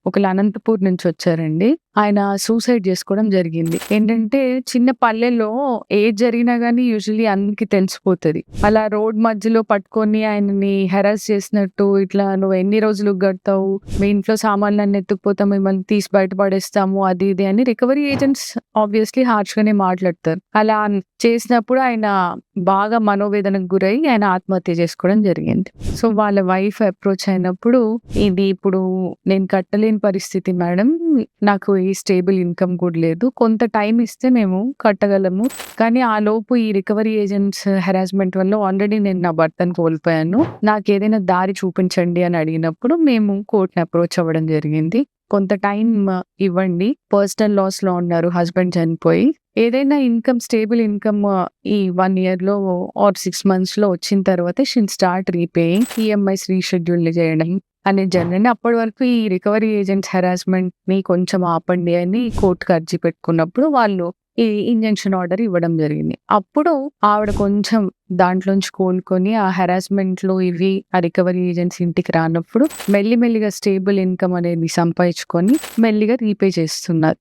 ఒకళ్ళు అనంతపూర్ నుంచి వచ్చారండి. ఆయన సూసైడ్ చేసుకోవడం జరిగింది. ఏంటంటే చిన్న పల్లెల్లో ఏది జరిగినా గానీ యూజువల్లీ అందరికి తెలిసిపోతది. అలా రోడ్ మధ్యలో పట్టుకొని ఆయనని హెరాస్ చేసినట్టు, ఇట్లా "నువ్వు ఎన్ని రోజులు గడతావు? మీ ఇంట్లో సామాన్లన్నీ ఎత్తుకుపోతాం, మిమ్మల్ని తీసి బయట పడేస్తాము" అది ఇది అని రికవరీ ఏజెంట్స్ ఆబ్వియస్లీ హార్ష్‌గానే మాట్లాడతారు. అలా చేసినప్పుడు ఆయన బాగా మనోవేదనకు గురై ఆయన ఆత్మహత్య చేసుకోవడం జరిగింది. సో, వాళ్ళ వైఫ్ అప్రోచ్ అయినప్పుడు, "ఇది ఇప్పుడు నేను కట్టలేని పరిస్థితి మేడం. నాకు ఈ స్టేబుల్ ఇన్‌కమ్ కూడా లేదు. కొంత టైమ్ ఇస్తే మేము కట్టగలము. కానీ ఆలోపు ఈ రికవరీ ఏజెంట్స్ హెరాస్మెంట్ వల్ల ఆల్రెడీ నేను నా భర్తను కోల్పోయాను. నాకేదైనా దారి చూపించండి" అని అడిగినప్పుడు మేము కోర్ట్‌ని అప్రోచ్ అవ్వడం జరిగింది. కొంత టైమ్ ఇవ్వండి. పర్సనల్ లాస్‌లో ఉన్నారు హస్బెండ్ చనిపోయి. ఏదైనా ఇన్‌కమ్ స్టేబుల్ ఇన్‌కమ్ ఈ 1 ఇయర్‌లో ఆర్ 6 మంత్స్‌లో వచ్చిన తర్వాత she'll start repaying. EMIs reschedule చేయడం అనేది జరిగింది. అప్పటి వరకు ఈ రికవరీ ఏజెంట్స్ హెరాస్మెంట్‌ని కొంచెం ఆపండి అని కోర్ట్‌కి అర్జీ పెట్టుకున్నప్పుడు వాళ్ళు ఈ ఇంజంక్షన్ ఆర్డర్ ఇవ్వడం జరిగింది. అప్పుడు ఆవిడ కొంచెం దాంట్లోంచి కోలుకొని ఆ హెరాస్మెంట్‌లో ఇవి ఆ రికవరీ ఏజెంట్స్ ఇంటికి రానప్పుడు మెల్లిమెల్లిగా స్టేబుల్ ఇన్‌కమ్ అనేది సంపాదించుకొని మెల్లిగా రీపే చేస్తున్నారు.